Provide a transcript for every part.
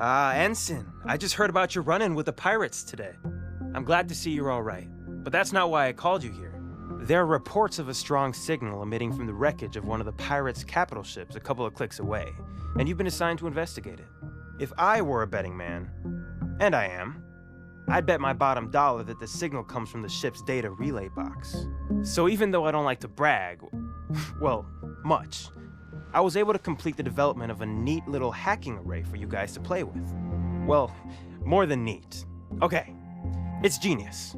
Ensign, I just heard about your run-in with the pirates today. I'm glad to see you're all right, but that's not why I called you here. There are reports of a strong signal emitting from the wreckage of one of the pirates' capital ships a couple of clicks away, and you've been assigned to investigate it. If I were a betting man, and I am, I'd bet my bottom dollar that the signal comes from the ship's data relay box. So even though I don't like to brag, well, much, I was able to complete the development of a neat little hacking array for you guys to play with. Well, more than neat. Okay, it's genius.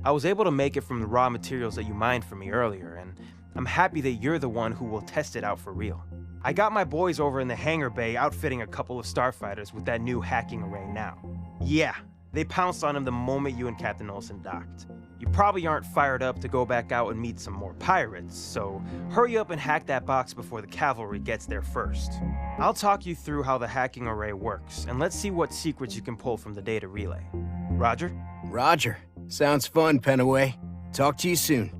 I was able to make it from the raw materials that you mined for me earlier, and I'm happy that you're the one who will test it out for real. I got my boys over in the hangar bay outfitting a couple of starfighters with that new hacking array now. Yeah, they pounced on him the moment you and Captain Olsen docked. You probably aren't fired up to go back out and meet some more pirates, so hurry up and hack that box before the cavalry gets there first. I'll talk you through how the hacking array works, and let's see what secrets you can pull from the data relay. Roger? Roger. Sounds fun, Penaway. Talk to you soon.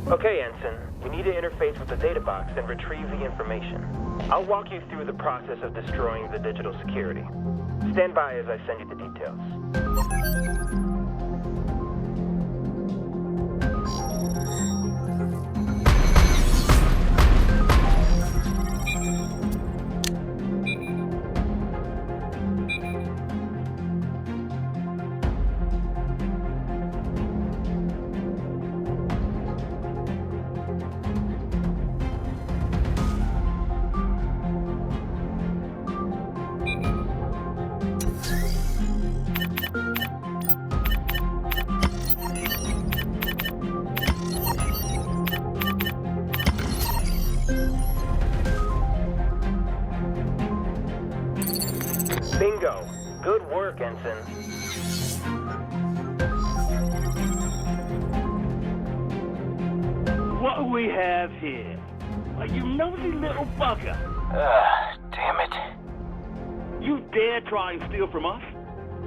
Okay, Ensign. We need to interface with the data box and retrieve the information. I'll walk you through the process of destroying the digital security. Stand by as I send you the details. Bingo. Good work, Ensign. What do we have here? Are you nosy little bugger? Damn it. You dare try and steal from us?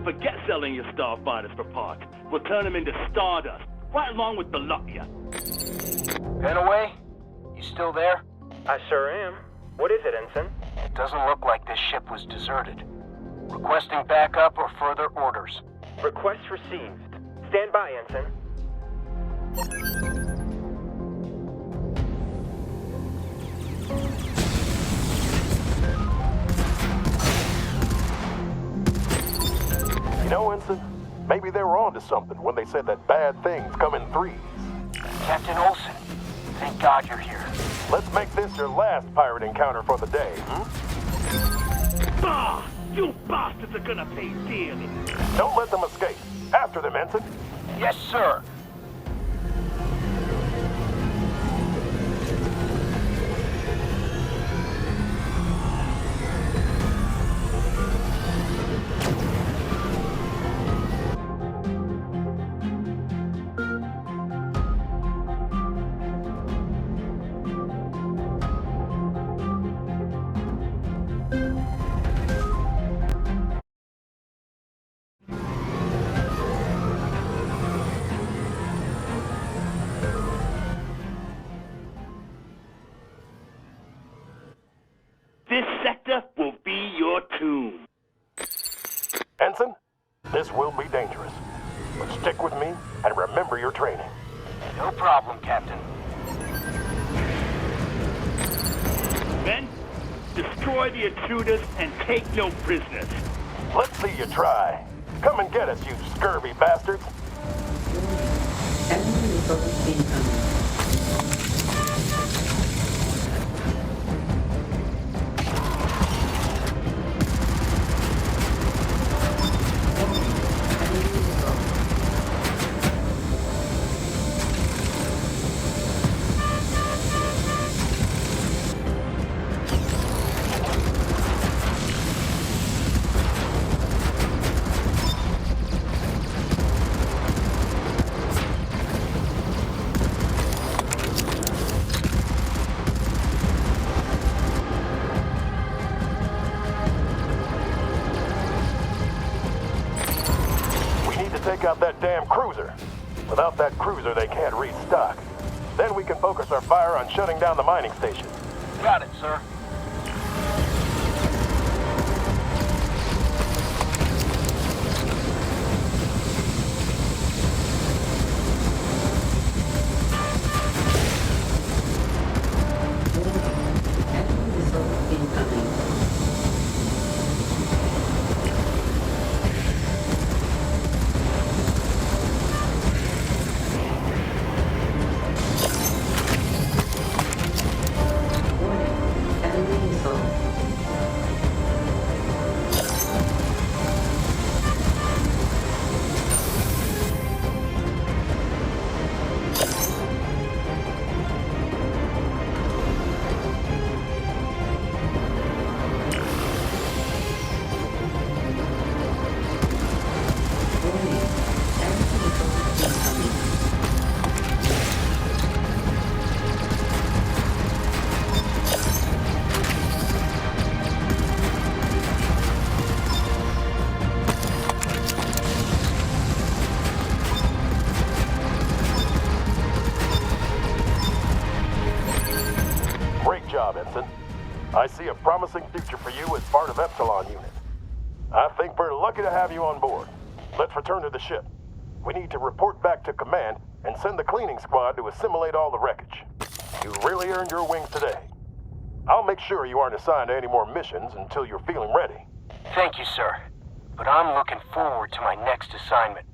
Forget selling your starfighters for parts. We'll turn them into stardust, right along with the lot of you. Penaway? You still there? I sure am. What is it, Ensign? It doesn't look like this ship was deserted. Requesting backup or further orders. Request received. Stand by, Ensign. You know, Ensign, maybe they were onto something when they said that bad things come in threes. Captain Olsen, thank God you're here. Let's make this your last pirate encounter for the day, Bah! You bastards are gonna pay dearly. Don't let them escape. After them, Ensign. Yes, sir. be dangerous. But stick with me and remember your training. No problem, Captain. Men, destroy the intruders and take no prisoners. Let's see you try. Come and get us, you scurvy bastards. Enemy missile incoming. Take out that damn cruiser. Without that cruiser, they can't restock. Then we can focus our fire on shutting down the mining station. Got it, sir. Enemy missile incoming. Enemy missile. Warning. Enemy missile incoming. Great job, Ensign. I see a promising future for you as part of Epsilon Unit. I think we're lucky to have you on board. Let's return to the ship. We need to report back to command and send the cleaning squad to assimilate all the wreckage. You really earned your wings today. I'll make sure you aren't assigned to any more missions until you're feeling ready. Thank you, sir. But I'm looking forward to my next assignment.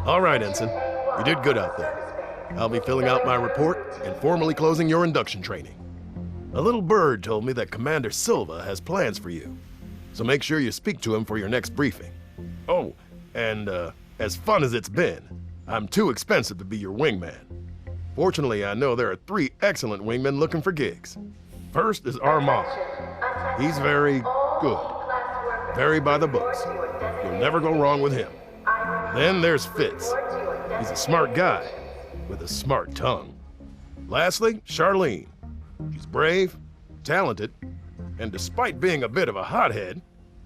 All right, Ensign. You did good out there. I'll be filling out my report and formally closing your induction training. A little bird told me that Commander Silva has plans for you, so make sure you speak to him for your next briefing. Oh, and as fun as it's been, I'm too expensive to be your wingman. Fortunately, I know there are 3 excellent wingmen looking for gigs. First is Armand. He's very good. Very by the books. You'll never go wrong with him. Then there's Fitz. He's a smart guy with a smart tongue. Lastly, Charlene. She's brave, talented, and despite being a bit of a hothead,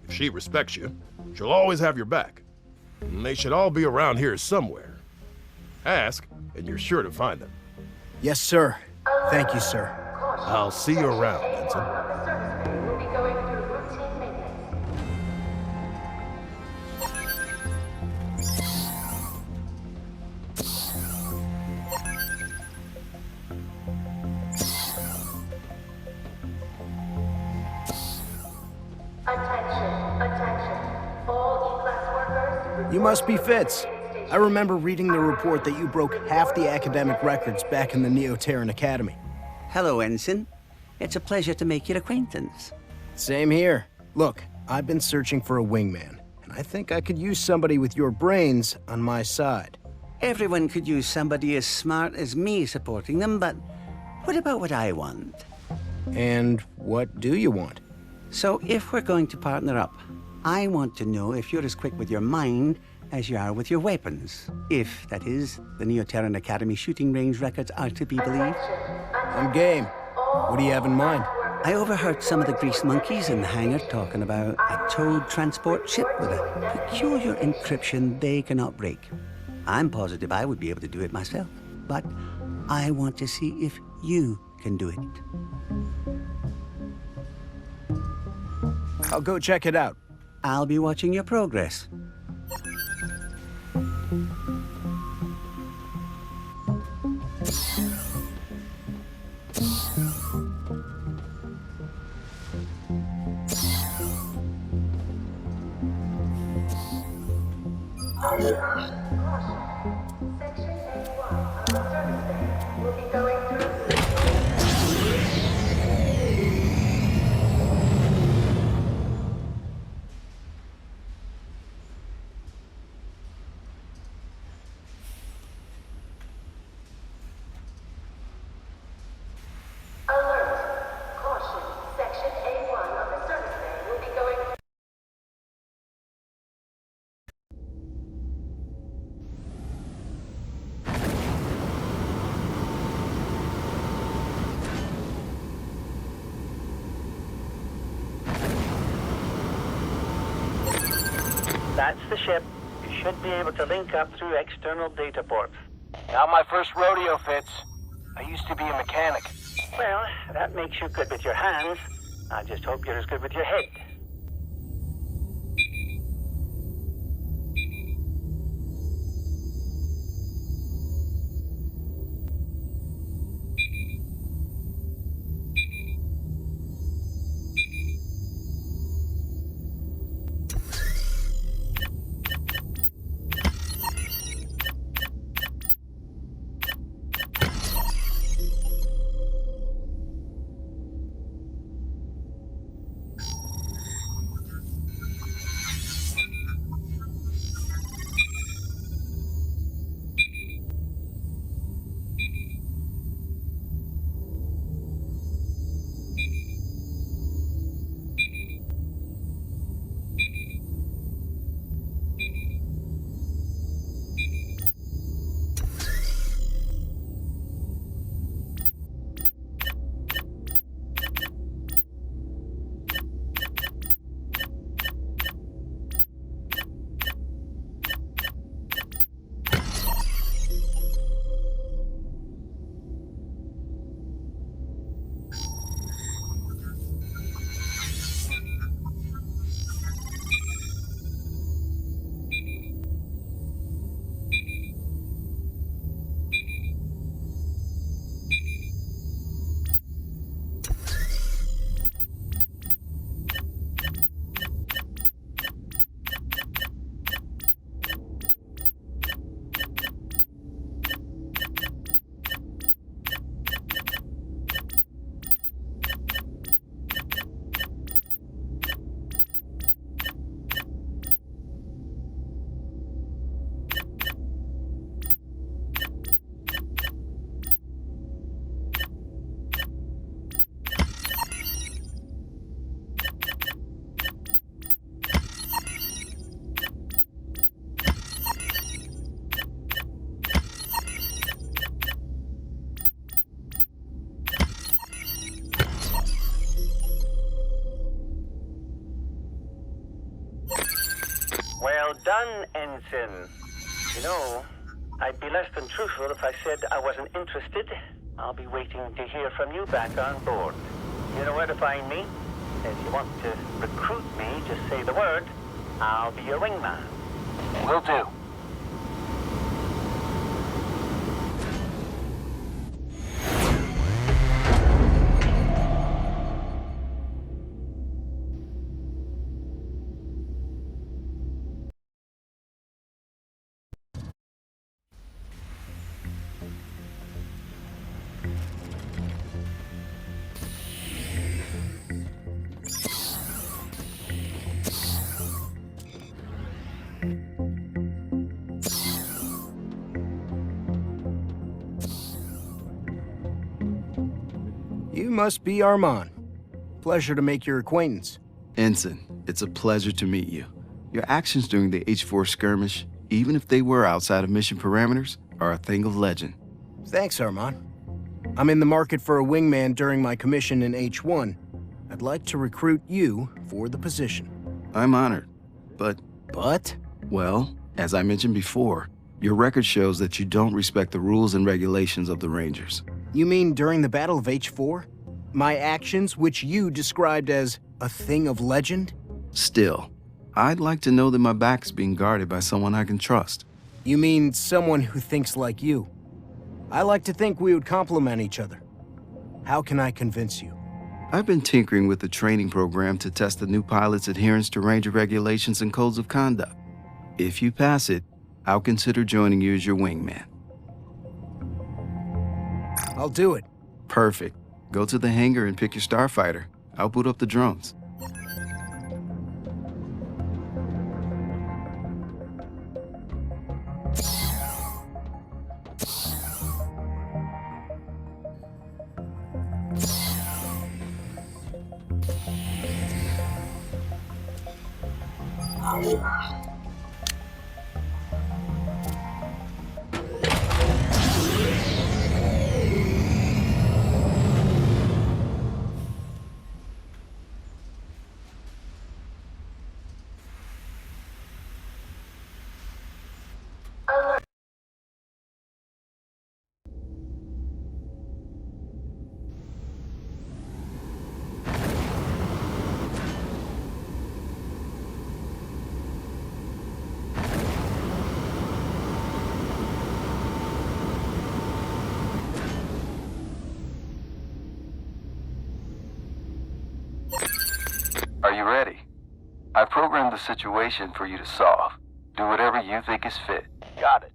if she respects you, she'll always have your back. And they should all be around here somewhere. Ask, and you're sure to find them. Yes, sir. Thank you, sir. I'll see you around, Ensign. You must be Fitz. I remember reading the report that you broke half the academic records back in the Neo-Terran Academy. Hello, Ensign. It's a pleasure to make your acquaintance. Same here. Look, I've been searching for a wingman, and I think I could use somebody with your brains on my side. Everyone could use somebody as smart as me supporting them, but what about what I want? And what do you want? So if we're going to partner up, I want to know if you're as quick with your mind as you are with your weapons. If, that is, the Neo-Terran Academy shooting range records are to be believed. I'm game. What do you have in mind? I overheard some of the grease monkeys in the hangar talking about a towed transport ship with a peculiar encryption they cannot break. I'm positive I would be able to do it myself, but I want to see if you can do it. I'll go check it out. I'll be watching your progress. That's the ship. You should be able to link up through external data ports. Not my first rodeo, Fitz. I used to be a mechanic. Well, that makes you good with your hands. I just hope you're as good with your head. Well done, Ensign. You know, I'd be less than truthful if I said I wasn't interested. I'll be waiting to hear from you back on board. You know where to find me. If you want to recruit me, just say the word. I'll be your wingman. Will do. You must be Armand. Pleasure to make your acquaintance. Ensign, it's a pleasure to meet you. Your actions during the H4 skirmish, even if they were outside of mission parameters, are a thing of legend. Thanks, Armand. I'm in the market for a wingman during my commission in H1. I'd like to recruit you for the position. I'm honored, but... But? Well, as I mentioned before, your record shows that you don't respect the rules and regulations of the Rangers. You mean during the Battle of H4? My actions, which you described as a thing of legend? Still, I'd like to know that my back is being guarded by someone I can trust. You mean someone who thinks like you? I like to think we would complement each other. How can I convince you? I've been tinkering with the training program to test the new pilot's adherence to Ranger regulations and codes of conduct. If you pass it, I'll consider joining you as your wingman. I'll do it. Perfect. Go to the hangar and pick your starfighter. I'll boot up the drones. Are you ready? I programmed the situation for you to solve. Do whatever you think is fit. Got it.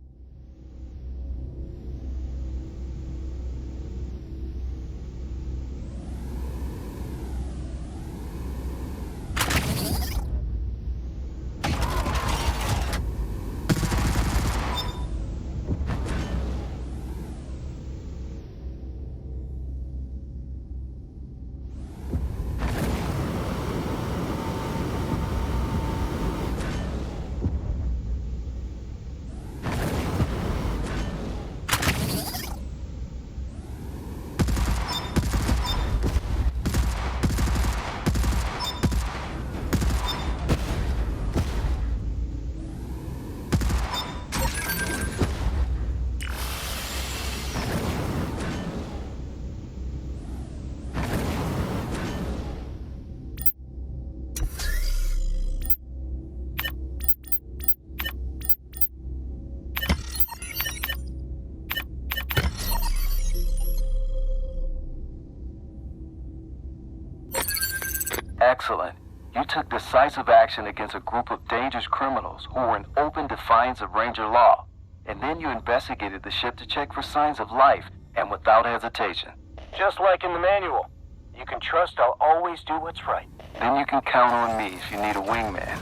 Excellent. You took decisive action against a group of dangerous criminals who were in open defiance of Ranger law. And then you investigated the ship to check for signs of life, and without hesitation. Just like in the manual. You can trust I'll always do what's right. Then you can count on me if you need a wingman.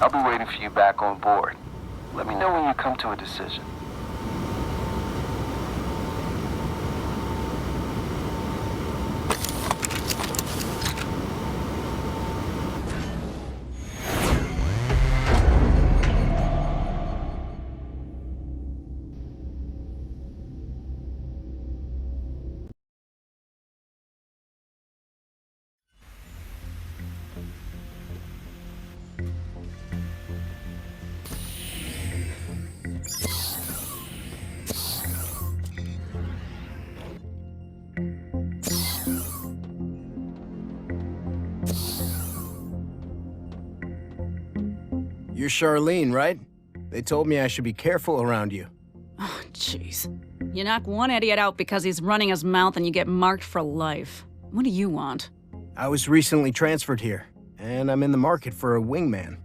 I'll be waiting for you back on board. Let me know when you come to a decision. You're Charlene, right? They told me I should be careful around you. Oh, jeez. You knock one idiot out because he's running his mouth and you get marked for life. What do you want? I was recently transferred here, and I'm in the market for a wingman.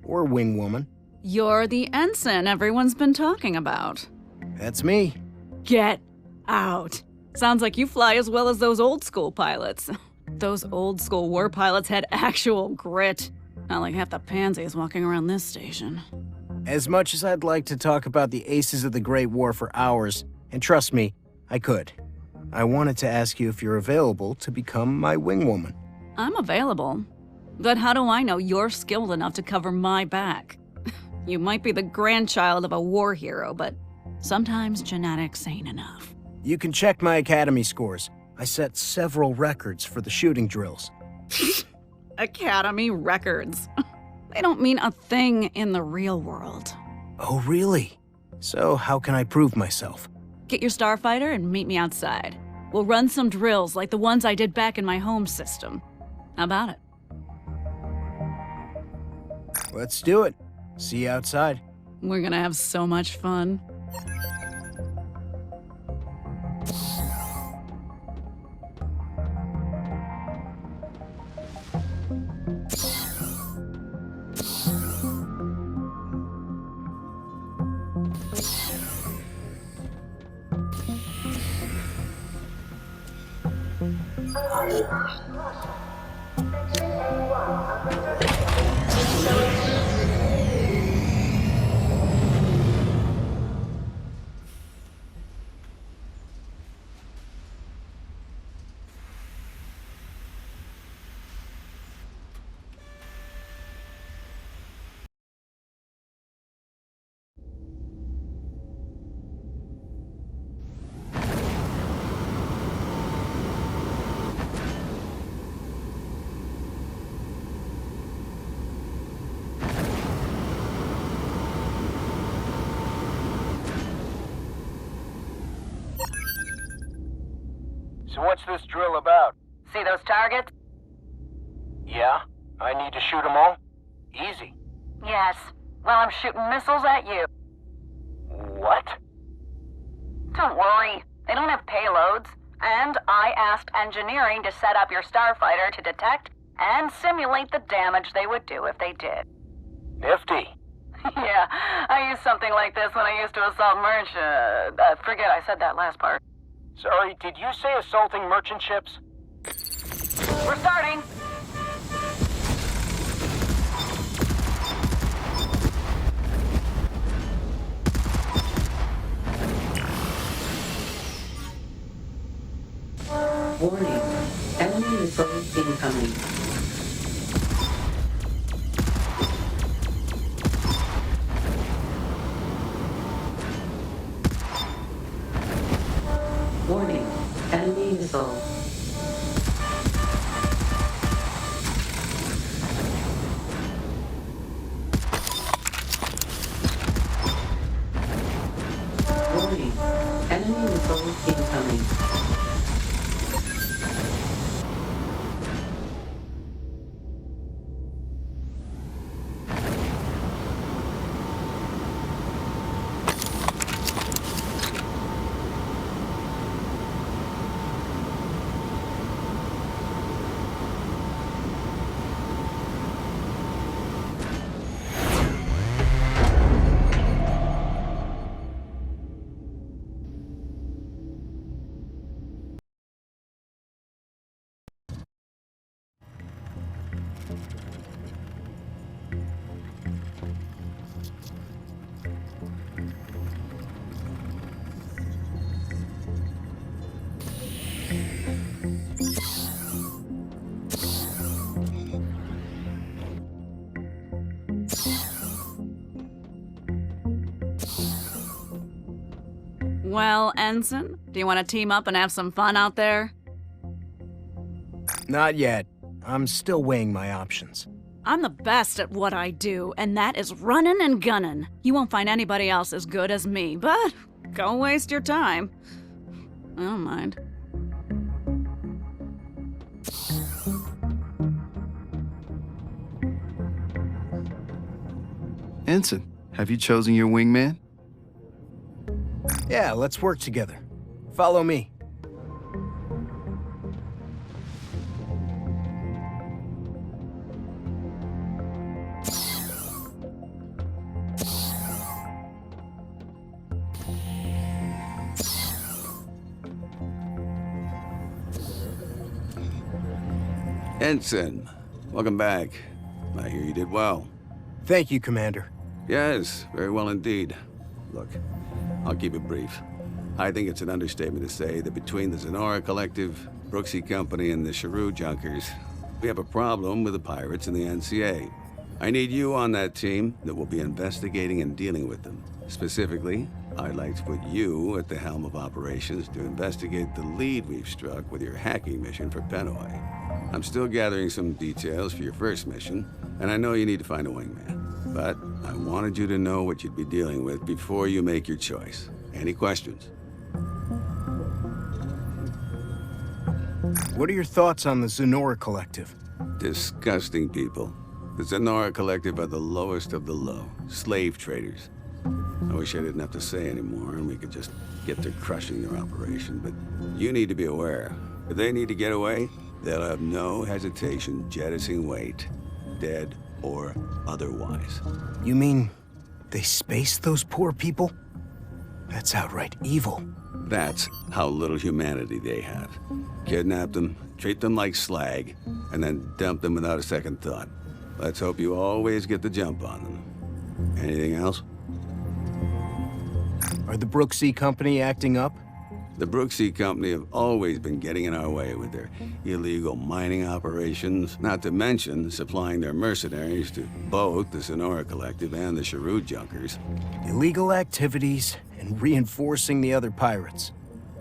Or wingwoman. You're the ensign everyone's been talking about. That's me. Get out. Sounds like you fly as well as those old school pilots. Those old school war pilots had actual grit. Not like half the pansies walking around this station. As much as I'd like to talk about the aces of the Great War for hours, and trust me, I could. I wanted to ask you if you're available to become my wingwoman. I'm available. But how do I know you're skilled enough to cover my back? You might be the grandchild of a war hero, but sometimes genetics ain't enough. You can check my academy scores. I set several records for the shooting drills. Academy records. They don't mean a thing in the real world. Oh, really? So how can I prove myself? Get your starfighter and meet me outside. We'll run some drills like the ones I did back in my home system. How about it? Let's do it. See you outside. We're gonna have so much fun. So what's this drill about? See those targets? Yeah? I need to shoot them all? Easy. Yes. Well, I'm shooting missiles at you. What? Don't worry. They don't have payloads. And I asked engineering to set up your starfighter to detect and simulate the damage they would do if they did. Nifty. Yeah, I used something like this when I used to assault forget I said that last part. Sorry, did you say assaulting merchant ships? We're starting! Warning. Enemy missiles incoming. Warning. Enemy missile. Warning. Enemy missile incoming. Well, Ensign, do you want to team up and have some fun out there? Not yet. I'm still weighing my options. I'm the best at what I do, and that is running and gunning. You won't find anybody else as good as me, but don't waste your time. I don't mind. Ensign, have you chosen your wingman? Yeah, let's work together. Follow me. Ensign, welcome back. I hear you did well. Thank you, Commander. Yes, very well indeed. Look, I'll keep it brief. I think it's an understatement to say that between the Zenora Collective, Brooksy Company, and the Cheru Junkers, we have a problem with the pirates and the NCA. I need you on that team that will be investigating and dealing with them. Specifically, I'd like to put you at the helm of operations to investigate the lead we've struck with your hacking mission for Pennaway. I'm still gathering some details for your first mission, and I know you need to find a wingman. But I wanted you to know what you'd be dealing with before you make your choice. Any questions? What are your thoughts on the Zenora Collective? Disgusting people. The Zenora Collective are the lowest of the low. Slave traders. I wish I didn't have to say anymore and we could just get to crushing their operation, but you need to be aware. If they need to get away, they'll have no hesitation jettisoning weight, dead or otherwise. You mean they spaced those poor people? That's outright evil. That's how little humanity they have. Kidnap them, treat them like slag, and then dump them without a second thought. Let's hope you always get the jump on them. Anything else? Are the Brooksy Company acting up? The Brooksy Company have always been getting in our way with their illegal mining operations, not to mention supplying their mercenaries to both the Zenora Collective and the Cheru Junkers. Illegal activities and reinforcing the other pirates.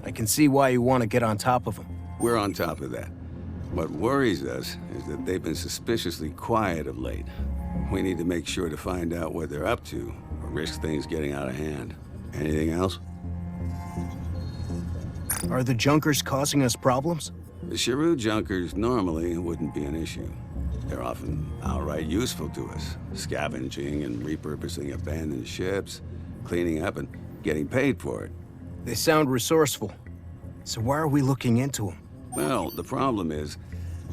I can see why you want to get on top of them. We're on top of that. What worries us is that they've been suspiciously quiet of late. We need to make sure to find out what they're up to, or risk things getting out of hand. Anything else? Are the Junkers causing us problems? The Cheru Junkers normally wouldn't be an issue. They're often outright useful to us, scavenging and repurposing abandoned ships, cleaning up and getting paid for it. They sound resourceful. So why are we looking into them? Well, the problem is,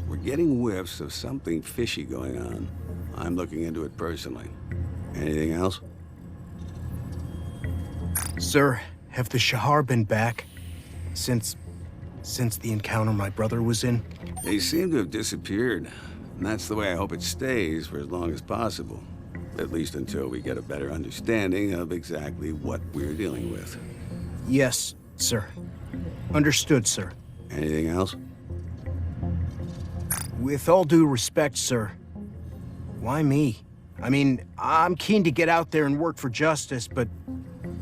we're getting whiffs of something fishy going on. I'm looking into it personally. Anything else? Sir, have the Shahar been back? Since the encounter my brother was in? They seem to have disappeared. And that's the way I hope it stays for as long as possible. At least until we get a better understanding of exactly what we're dealing with. Yes, sir. Understood, sir. Anything else? With all due respect, sir, why me? I mean, I'm keen to get out there and work for justice, but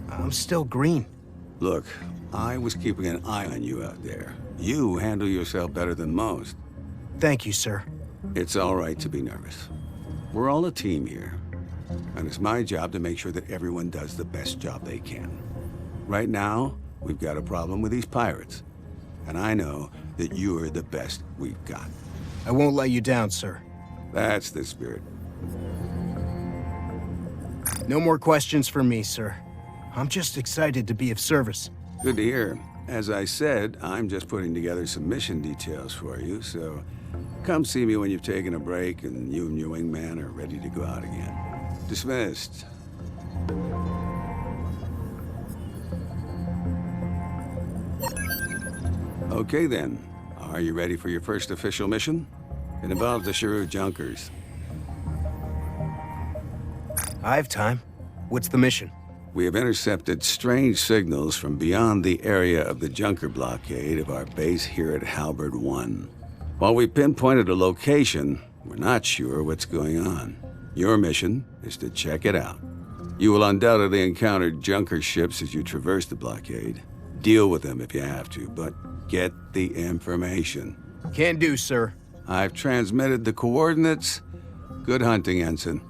I'm still green. Look, I was keeping an eye on you out there. You handle yourself better than most. Thank you, sir. It's all right to be nervous. We're all a team here. And it's my job to make sure that everyone does the best job they can. Right now, we've got a problem with these pirates. And I know that you're the best we've got. I won't let you down, sir. That's the spirit. No more questions for me, sir. I'm just excited to be of service. Good to hear. As I said, I'm just putting together some mission details for you, so come see me when you've taken a break and you and your wingman are ready to go out again. Dismissed. Okay then. Are you ready for your first official mission? It involves the Cheru Junkers. I have time. What's the mission? We have intercepted strange signals from beyond the area of the Junker blockade of our base here at Halberd 1. While we pinpointed a location, we're not sure what's going on. Your mission is to check it out. You will undoubtedly encounter Junker ships as you traverse the blockade. Deal with them if you have to, but get the information. Can do, sir. I've transmitted the coordinates. Good hunting, Ensign.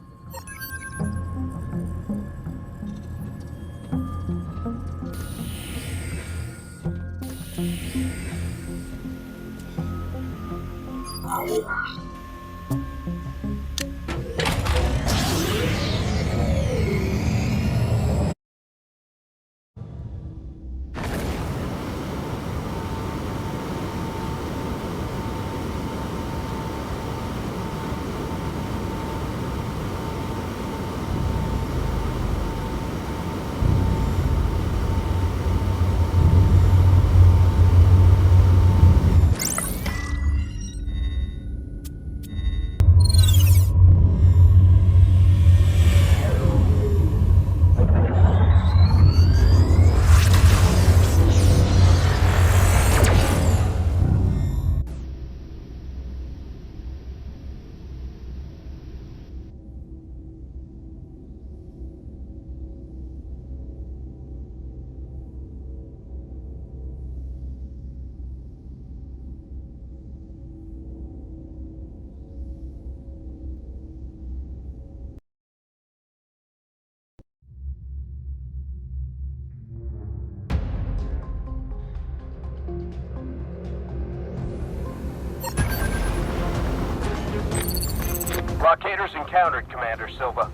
Blockaders encountered, Commander Silva.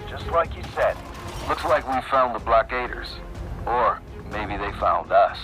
Just like you said. Looks like we found the blockaders. Or maybe they found us.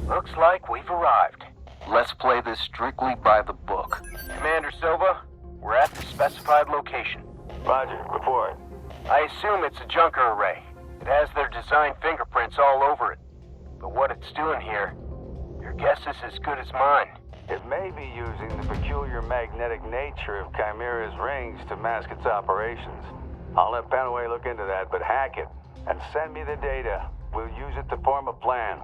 Looks like we've arrived. Let's play this strictly by the book. Commander Silva, we're at the specified location. Roger, report. I assume it's a junker array. It has their design fingerprints all over it. But what it's doing here, your guess is as good as mine. It may be using the peculiar magnetic nature of Chimera's rings to mask its operations. I'll let Penaway look into that, but hack it and send me the data. We'll use it to form a plan.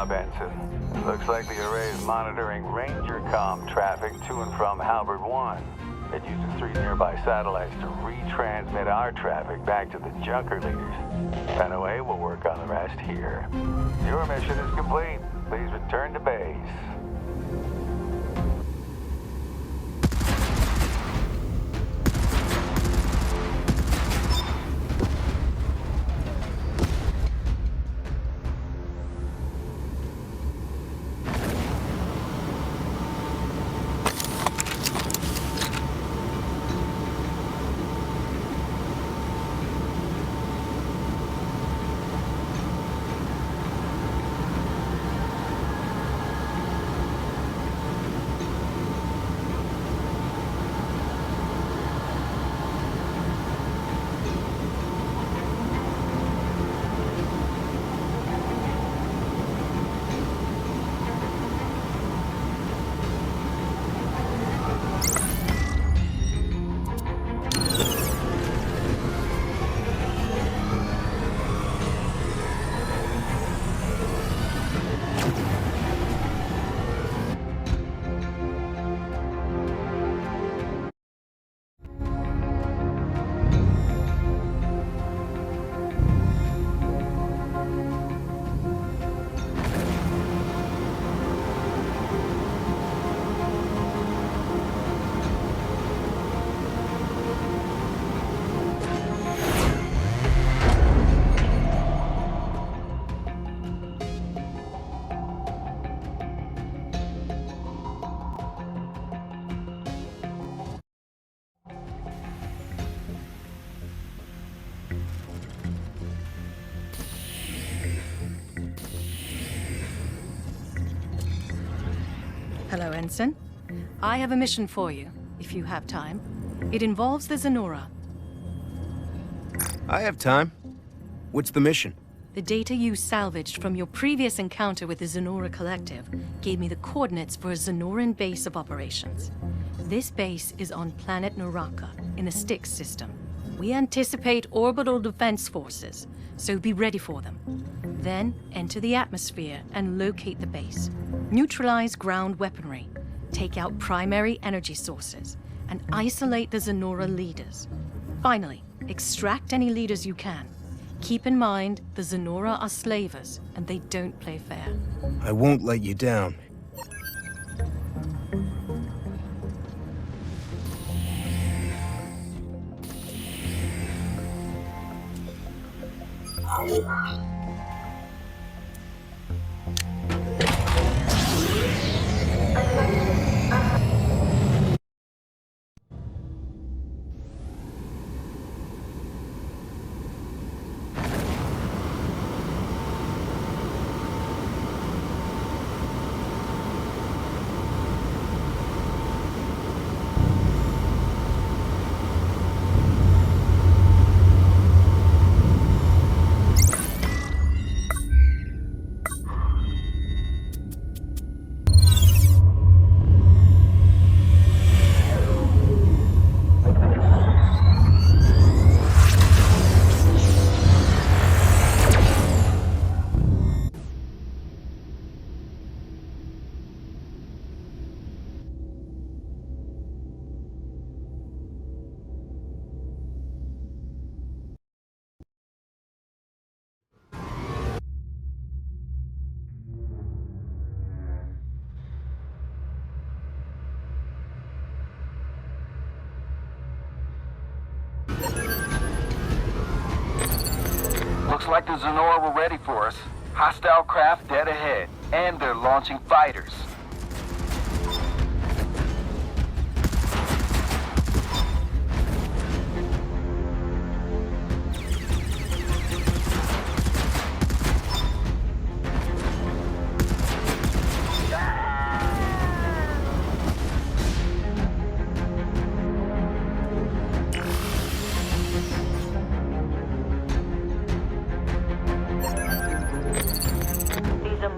Benson. It looks like the array is monitoring Ranger comm traffic to and from Halberd 1. It uses 3 nearby satellites to retransmit our traffic back to the junker leaders. Penaway will work on the rest here. Your mission is complete. Please return to base. Hello, Ensign. I have a mission for you, if you have time. It involves the Zenora. I have time. What's the mission? The data you salvaged from your previous encounter with the Zenora Collective gave me the coordinates for a Zenoran base of operations. This base is on planet Naraka, in the Styx system. We anticipate orbital defense forces, so be ready for them. Then, enter the atmosphere and locate the base. Neutralize ground weaponry, take out primary energy sources, and isolate the Zenora leaders. Finally, extract any leaders you can. Keep in mind, the Zenora are slavers, and they don't play fair. I won't let you down. Looks like the Zenora were ready for us. Hostile craft dead ahead, and they're launching fighters.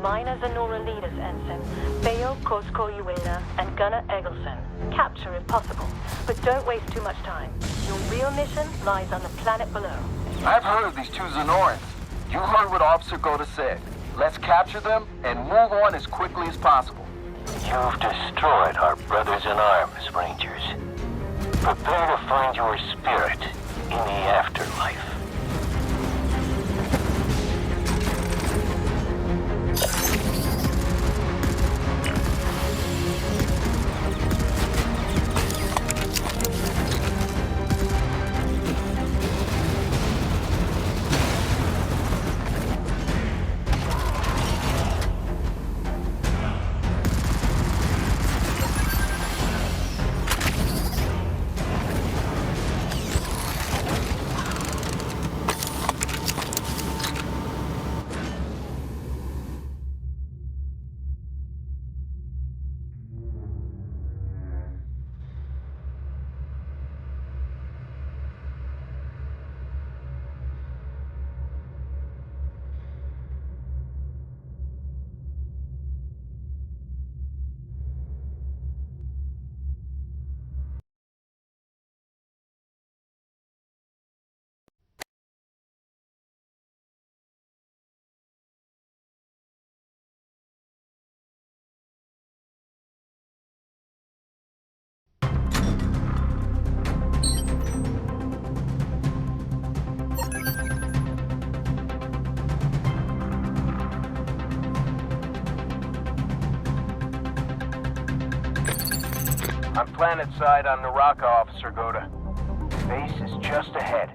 Minor Zenora leaders, Ensign. Bayo, Kosko-Ueda, and Gunnar Eggleston. Capture if possible, but don't waste too much time. Your real mission lies on the planet below. I've heard of these two Zenorans. You heard what Officer Goda said. Let's capture them and move on as quickly as possible. You've destroyed our brothers in arms, Rangers. Prepare to find your spirit in the afterlife. I'm planet side on Naraka, Officer Goda. Base is just ahead.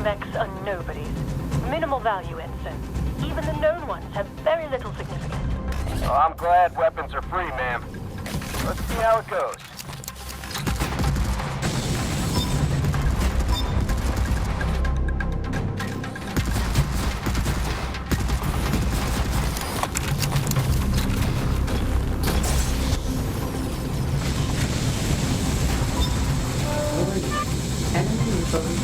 mechs are nobodies. Minimal value, Ensign. Even the known ones have very little significance. Well, I'm glad weapons are free, ma'am. Let's see how it goes. Enemy missiles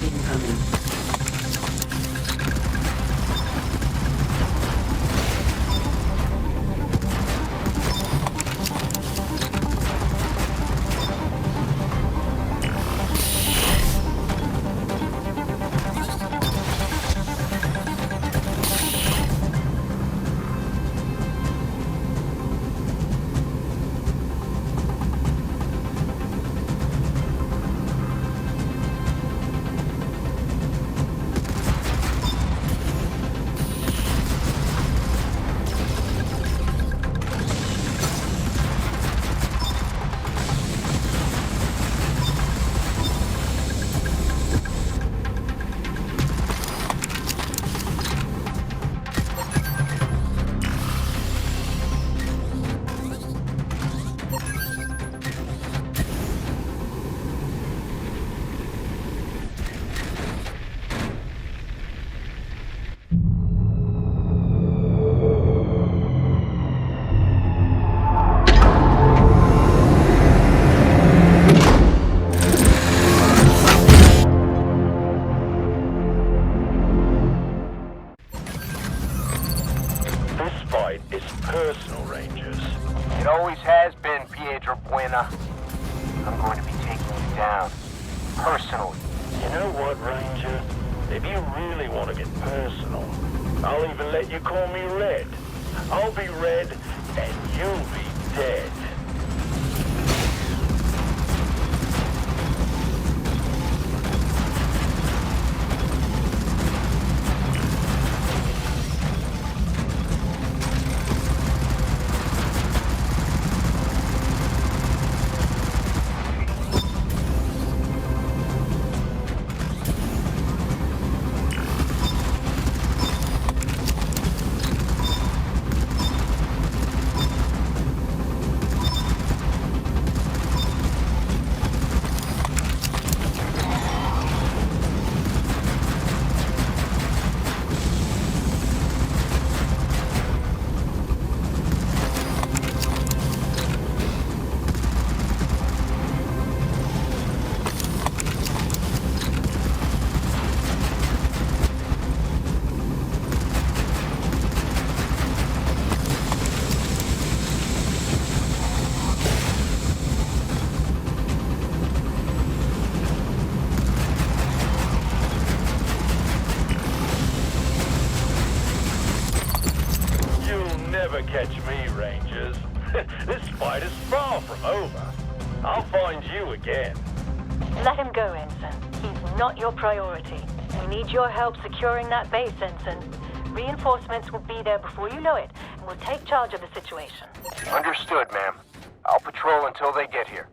incoming. It always has been, Piedra Buena. I'm going to be taking you down. Personally. You know what, Ranger? If you really want to get personal, I'll even let you call me Red. I'll be Red, and you'll be dead. Never catch me, Rangers. This fight is far from over. I'll find you again. Let him go, Ensign. He's not your priority. We need your help securing that base, Ensign. Reinforcements will be there before you know it, and we'll take charge of the situation. Understood, ma'am. I'll patrol until they get here.